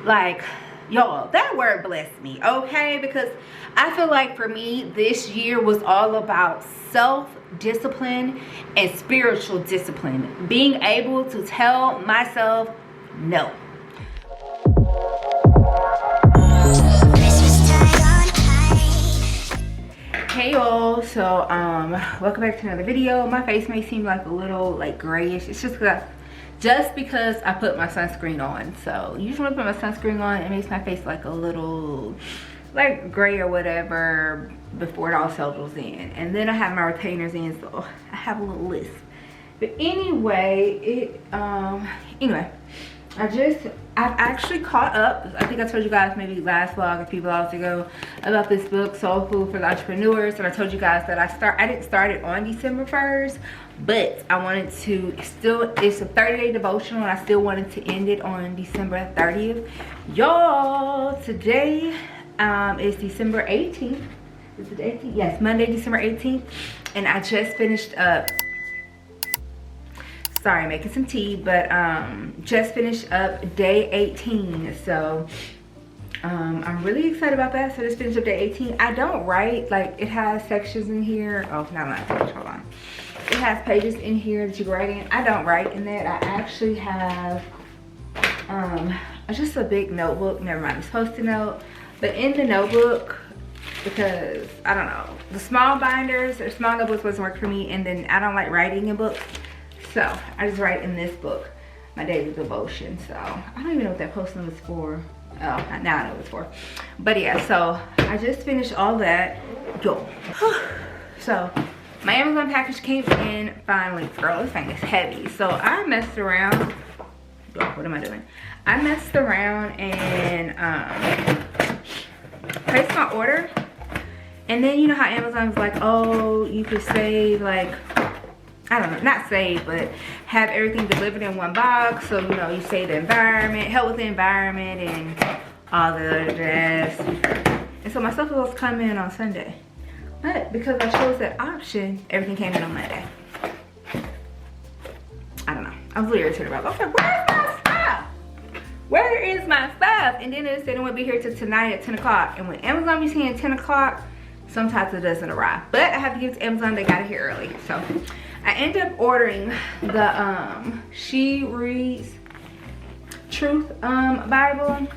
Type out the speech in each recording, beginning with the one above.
Like, y'all, that word blessed me, okay? Because I feel like for me, this year was all about self-discipline and spiritual discipline. Being able to tell myself no. Hey y'all, so welcome back to another video. My face may seem like a little like grayish. It's just because I put my sunscreen on. So usually when I put my sunscreen on, it makes my face like a little like gray or whatever before it all settles in. And then I have my retainers in, so I have a little lisp. But anyway, I've actually caught up. I think I told you guys maybe last vlog a few vlogs ago about this book, Soul Food for the Entrepreneurs. And I told you guys that I didn't start it on December 1st, but I wanted to it's a 30-day devotional and I still wanted to end it on December 30th. Y'all, today is December 18th. Is it 18th? Yes, Monday, December 18th. And I just finished up, sorry, making some tea, but just finished up day 18. So I'm really excited about that. So just finished up day 18. I don't write, like, it has sections in here. Oh, no, hold on. It has pages in here that you can write in. I don't write in that. I actually have just a big notebook. Never mind, it's Post-it note. But in the notebook, because I don't know, the small binders or small notebooks wasn't work for me, and then I don't like writing in books. So I just write in this book my daily devotion. So I don't even know what that Post-it note is for. Oh, now I know what it's for. But yeah, so I just finished all that. Go. So my Amazon package came in finally. Girl, this thing is heavy. So I messed around. What am I doing? I messed around and placed my order. And then you know how Amazon's like, oh, you could save, like, I don't know, not save, but have everything delivered in one box. So, you know, you save the environment, help with the environment and all the other jazz. And so my stuff was supposed to come in on Sunday. But because I chose that option, everything came in on Monday. I don't know. I was really irritated about it. I was like, where's my stuff? Where is my stuff? And then it said it won't be here till tonight at 10 o'clock. And when Amazon be saying 10 o'clock, sometimes it doesn't arrive. But I have to give it to Amazon. They got it here early. So I ended up ordering the She Reads Truth Bible.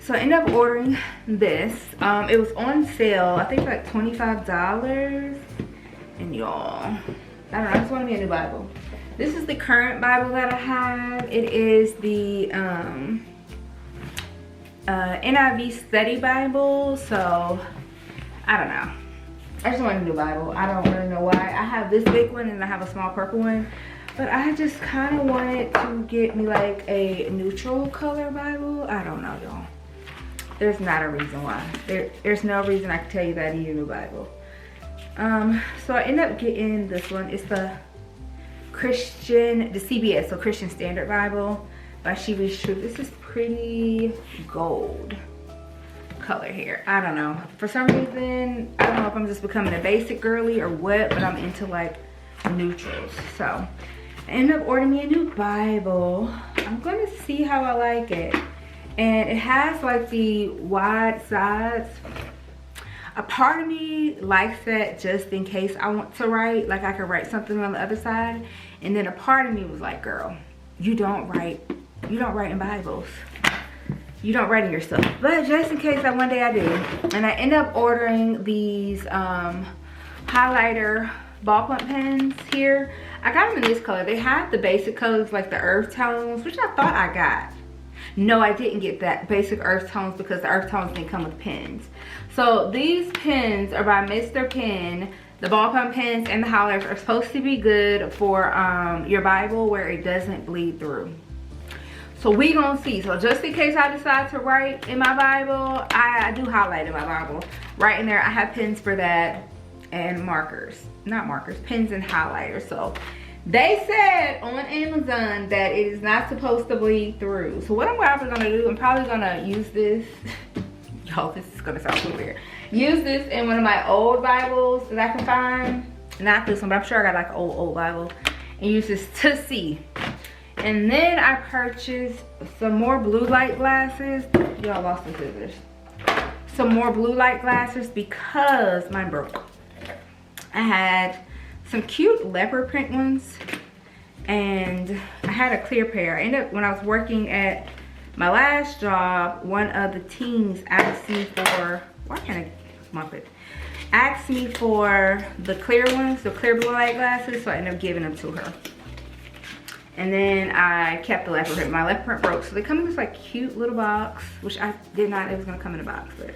So I ended up ordering this. It was on sale, I think like $25. And y'all, I don't know, I just want to be a new Bible. This is the current Bible that I have. It is the NIV Study Bible. So I don't know. I just want a new Bible. I don't really know why. I have this big one and I have a small purple one. But I just kind of wanted to get me like a neutral color Bible. I don't know, y'all. There's not a reason why. There's no reason I can tell you that I need a new Bible. So I ended up getting this one. It's the CBS, so Christian Standard Bible by She Reads Truth. This is pretty gold color here. I don't know, for some reason I don't know if I'm just becoming a basic girly or what, but I'm into like neutrals. So I ended up ordering me a new Bible. I'm gonna see how I like it, and it has like the wide sides. A part of me likes that just in case I want to write, like I could write something on the other side. And then a part of me was like, girl, you don't write in Bibles. You don't write in your stuff. But just in case that one day I do. And I end up ordering these highlighter ballpoint pens here. I got them in this color. They have the basic colors like the earth tones, which I thought I got. No, I didn't get that basic earth tones because the earth tones didn't come with pens. So these pens are by Mr. Pen. The ballpoint pens and the highlighters are supposed to be good for your Bible where it doesn't bleed through. So we gonna see. So just in case I decide to write in my Bible, I do highlight in my Bible. Right in there, I have pens for that and markers. Not markers, pens and highlighters. So they said on Amazon that it is not supposed to bleed through. So what I'm probably gonna do, I'm probably gonna use this. Y'all, this is gonna sound so weird. Use this in one of my old Bibles that I can find. Not this one, but I'm sure I got like an old Bible. And use this to see And then I purchased some more blue light glasses. Y'all lost the scissors. Some more blue light glasses because mine broke. I had some cute leopard print ones and I had a clear pair. I ended up, when I was working at my last job, one of the teens asked me for, why can't I mop it? Asked me for the clear ones, the clear blue light glasses, so I ended up giving them to her. And then I kept the leopard print. My leopard print broke, so they come in this like cute little box, which I did not, it was gonna come in a box, but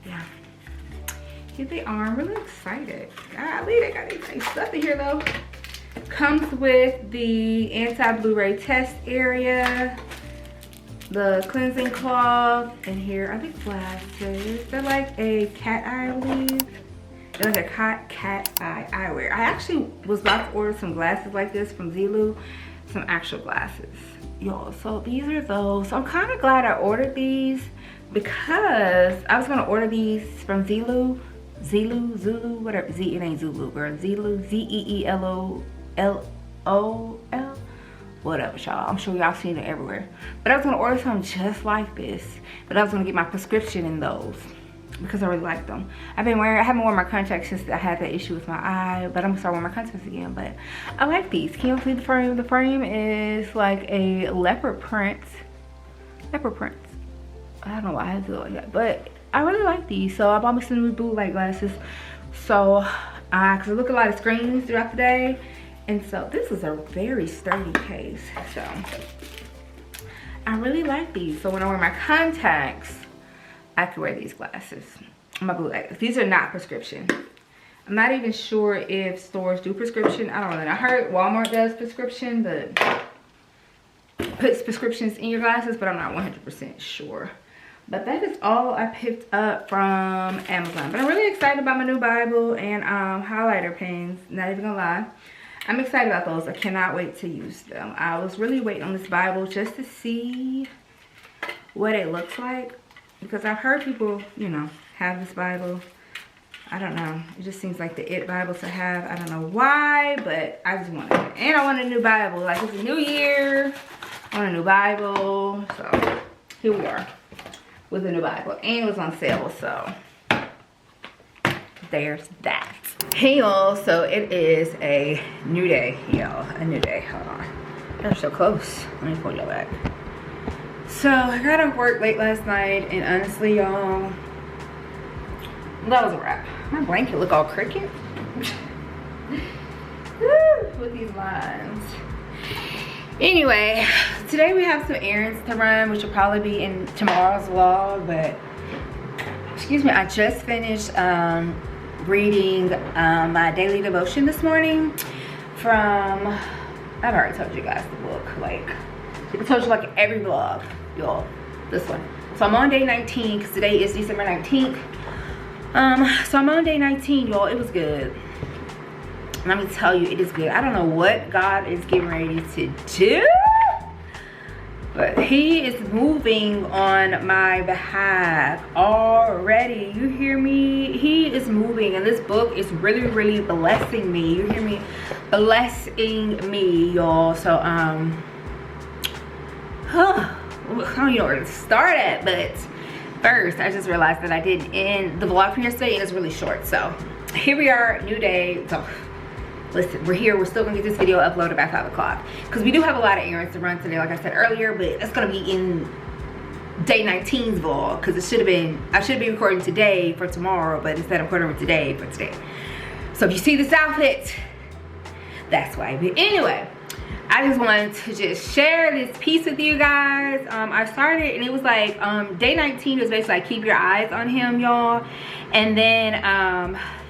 yeah. Here they are. I'm really excited. Golly, they got these nice stuff in here though. Comes with the anti-Blu-ray test area, the cleansing cloth, and here are the glasses. They're like a cat eye, I believe. They're like a cat eye eyewear. I actually was about to order some glasses like this from Zulu, some actual glasses, y'all. So these are those. So I'm kind of glad I ordered these because I was gonna order these from Zulu, whatever. It ain't Zulu, girl. Zulu, Z-E-E-L-O-L-O-L. Whatever, y'all. I'm sure y'all seen it everywhere. But I was gonna order something just like this, but I was gonna get my prescription in those because I really like them. I haven't worn my contacts since I had that issue with my eye, but I'm gonna start wearing my contacts again. But I like these. Can you see the frame? The frame is like a leopard print. I don't know why I have to do it like that, but I really like these. So I bought me some new blue light glasses. So, cause I look at a lot of screens throughout the day. And so this is a very sturdy case. So I really like these. So when I wear my contacts, I can wear these glasses. My blue light. These are not prescription. I'm not even sure if stores do prescription. I don't know. I heard Walmart does prescription, but puts prescriptions in your glasses, but I'm not 100% sure. But that is all I picked up from Amazon. But I'm really excited about my new Bible and highlighter pens. Not even gonna lie. I'm excited about those. I cannot wait to use them. I was really waiting on this Bible just to see what it looks like. Because I've heard people, you know, have this Bible. I don't know. It just seems like the it Bible to have. I don't know why, but I just want it. And I want a new Bible. Like, it's a new year. I want a new Bible. So, here we are with a new Bible. And it was on sale, so there's that. Hey y'all, so it is a new day, y'all. A new day. Hold on. They're so close. Let me pull y'all back. So I got off work late last night, and honestly, y'all, that was a wrap. My blanket look all crooked. With these lines. Anyway, today we have some errands to run, which will probably be in tomorrow's vlog, but excuse me, I just finished reading my daily devotion this morning from, I've already told you guys the book, like I told you like every vlog, y'all, this one. So I'm on day 19 because today is December 19th. So I'm on day 19, y'all. It was good. Let me tell you, it is good. I don't know what God is getting ready to do, but he is moving on my behalf already. You hear me? He is moving, and this book is really, really blessing me. You hear me? Blessing me, y'all. So I don't even know where to start at, but first I just realized that I didn't end the vlog from yesterday, and it's really short. So here we are, new day. So listen, we're here. We're still gonna get this video uploaded by 5 o'clock because we do have a lot of errands to run today, like I said earlier, but it's gonna be in day 19's vlog because it should have been, I should be recording today for tomorrow, but instead I'm recording today for today. So if you see this outfit, that's why. But anyway, I just wanted to just share this piece with you guys. I started, and it was like day 19 was basically like keep your eyes on him, y'all. And then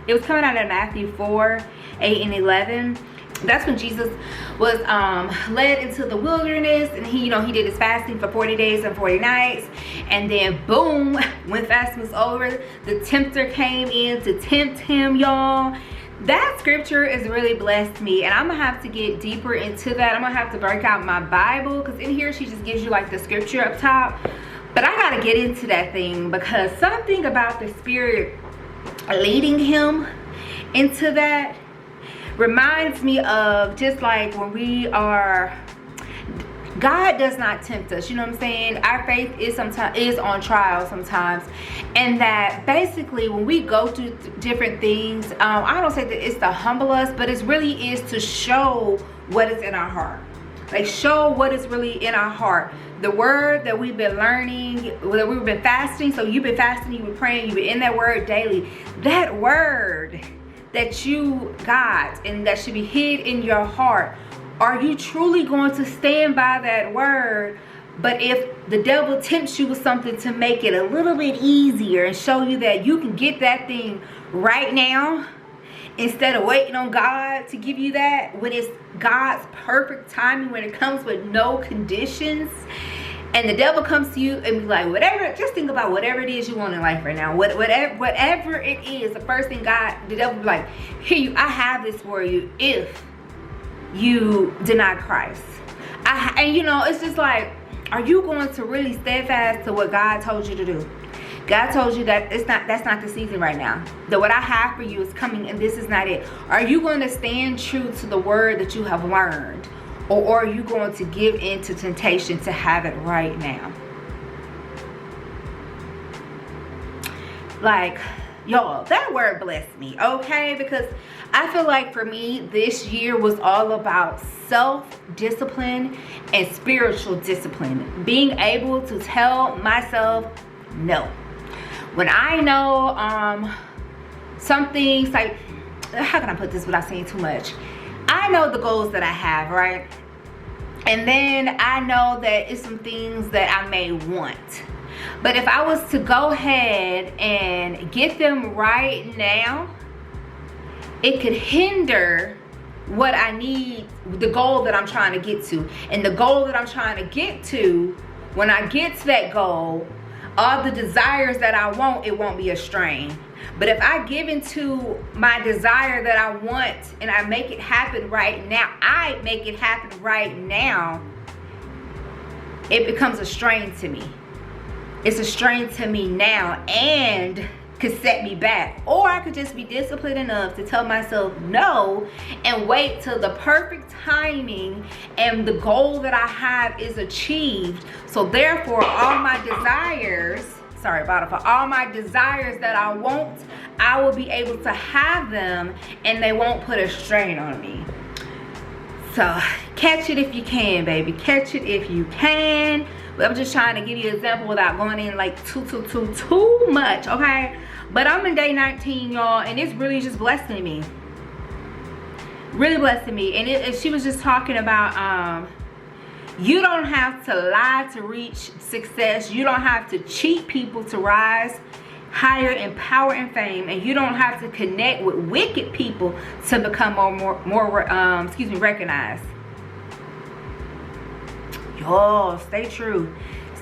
it was coming out of Matthew 4, 8 and 11. That's when Jesus was led into the wilderness, and he, you know, he did his fasting for 40 days and 40 nights. And then boom, when fasting was over, the tempter came in to tempt him, y'all. That scripture has really blessed me, and I'm gonna have to get deeper into that. I'm gonna have to break out my Bible, because in here she just gives you like the scripture up top, but I gotta get into that thing because something about the Spirit leading him into that reminds me of just like when we are God does not tempt us, you know what I'm saying? Our faith is on trial sometimes, and that basically when we go through different things, I don't say that it's to humble us, but it really is to show what is in our heart. Like, show what is really in our heart. The word that we've been learning, that we've been fasting, so you've been fasting, you've been praying, you've been in that word daily. That word that you got and that should be hid in your heart, are you truly going to stand by that word? But if the devil tempts you with something to make it a little bit easier and show you that you can get that thing right now, instead of waiting on God to give you that, when it's God's perfect timing, when it comes with no conditions, and the devil comes to you and be like, whatever, just think about whatever it is you want in life right now. Whatever it is, the first thing the devil will be like, here, I have this for you if you deny Christ. And you know, it's just like, are you going to really steadfast to what God told you to do? God told you that that's not the season right now. That what I have for you is coming and this is not it. Are you going to stand true to the word that you have learned? Or are you going to give in to temptation to have it right now? Like, y'all, that word blessed me, okay? Because I feel like for me, this year was all about self-discipline and spiritual discipline. Being able to tell myself no. When I know some things, like, how can I put this without saying too much? I know the goals that I have, right? And then I know that it's some things that I may want. But if I was to go ahead and get them right now, it could hinder what I need, the goal that I'm trying to get to. And the goal that I'm trying to get to, when I get to that goal, all the desires that I want, it won't be a strain. But if I give into my desire that I want and I make it happen right now, it becomes a strain to me. It's a strain to me now and could set me back. Or I could just be disciplined enough to tell myself no and wait till the perfect timing and the goal that I have is achieved. So therefore, all my desires, all my desires that I want, I will be able to have them and they won't put a strain on me. So catch it if you can, baby. Catch it if you can. But I'm just trying to give you an example without going in like too much, okay? But I'm in day 19, y'all, and it's really just blessing me. Really blessing me. And she was just talking about you don't have to lie to reach success. You don't have to cheat people to rise higher in power and fame. And you don't have to connect with wicked people to become more recognized. Y'all, stay true.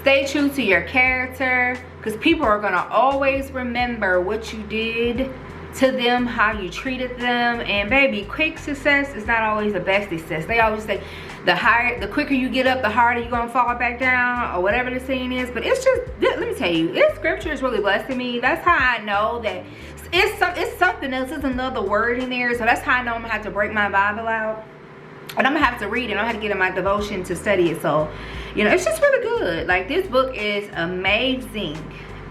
Stay true to your character, because people are going to always remember what you did to them, how you treated them. And baby, quick success is not always the best success. They always say the quicker you get up, the harder you're going to fall back down, or whatever the saying is. But it's just, let me tell you, this scripture is really blessing me. That's how I know that it's something else. There's another word in there. So that's how I know I'm going to have to break my Bible out. And I'm gonna have to read it. I'm gonna have to get in my devotion to study it. So, you know, it's just really good. Like, this book is amazing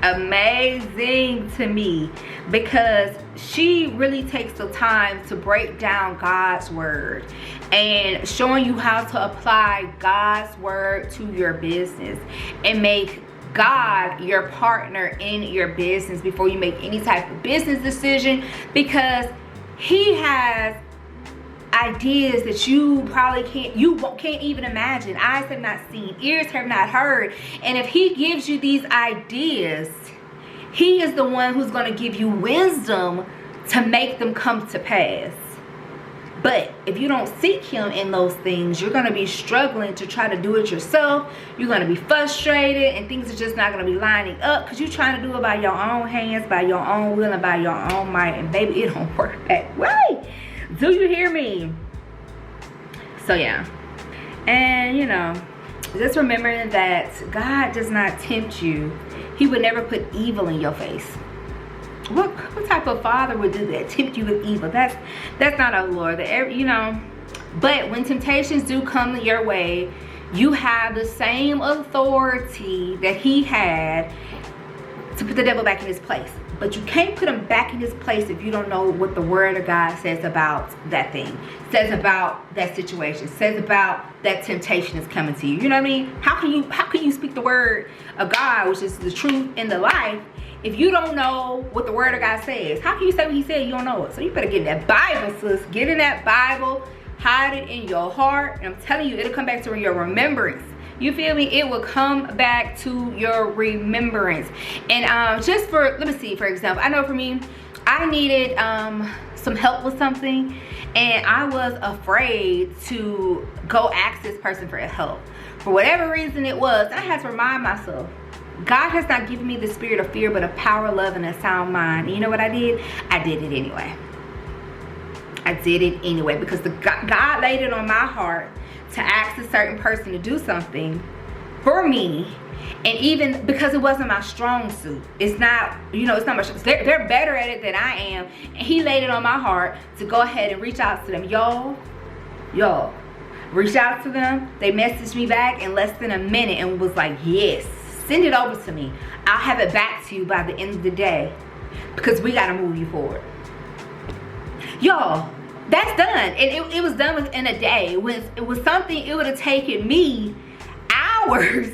to me, because she really takes the time to break down God's word and showing you how to apply God's word to your business and make God your partner in your business before you make any type of business decision, because he has ideas that you probably can't even imagine. Eyes have not seen, ears have not heard. And if he gives you these ideas, he is the one who's going to give you wisdom to make them come to pass. But if you don't seek him in those things, you're going to be struggling to try to do it yourself. You're going to be frustrated, and things are just not going to be lining up, because you're trying to do it by your own hands, by your own will, and by your own might. And baby, it don't work that way. Do you hear me? So yeah. And you know, just remember that God does not tempt you. He would never put evil in your face. What type of father would do that? Tempt you with evil? That's not our Lord. You know. But when temptations do come your way, You have the same authority that he had to put the devil back in his place. But you can't put him back in his place if you don't know what the word of God says about that thing, says about that situation, says about that temptation is coming to you. You know what I mean? How can you speak the word of God, which is the truth in the life, if you don't know what the word of God says? How can you say what he said? You don't know it. So you better get in that Bible, sis. Get in that Bible, hide it in your heart, and I'm telling you, it'll come back to your remembrance. You feel me? It will come back to your remembrance. And just for, let me see, for example, I know for me, I needed some help with something, and I was afraid to go ask this person for help. For whatever reason it was, I had to remind myself, God has not given me the spirit of fear, but a power, love, and a sound mind. And you know what I did? I did it anyway. I did it anyway because God laid it on my heart to ask a certain person to do something for me, and even because it wasn't my strong suit, it's not, you know, it's not my, they're better at it than I am, and he laid it on my heart to go ahead and reach out to them. Y'all reach out to them. They messaged me back in less than a minute and was like, yes, send it over to me, I'll have it back to you by the end of the day, because we got to move you forward. Y'all, that's done. And it was done within a day. It was something it would have taken me hours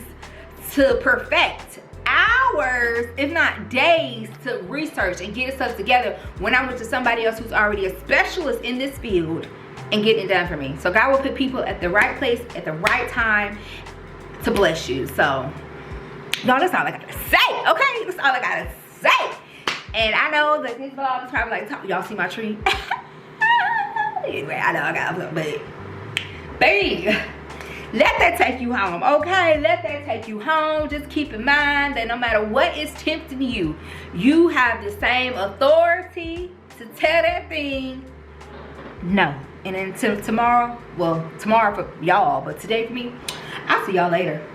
to perfect. Hours, if not days, to research and get stuff together when I went to somebody else who's already a specialist in this field and getting it done for me. So God will put people at the right place at the right time to bless you. So, y'all, that's all I gotta say, okay? That's all I gotta say. And I know that this vlog is probably like, y'all see my tree? Anyway, I know I got, but babe, let that take you home, okay? Let that take you home. Just keep in mind that no matter what is tempting you, you have the same authority to tell that thing no. And until tomorrow, well, tomorrow for y'all, but today for me, I'll see y'all later.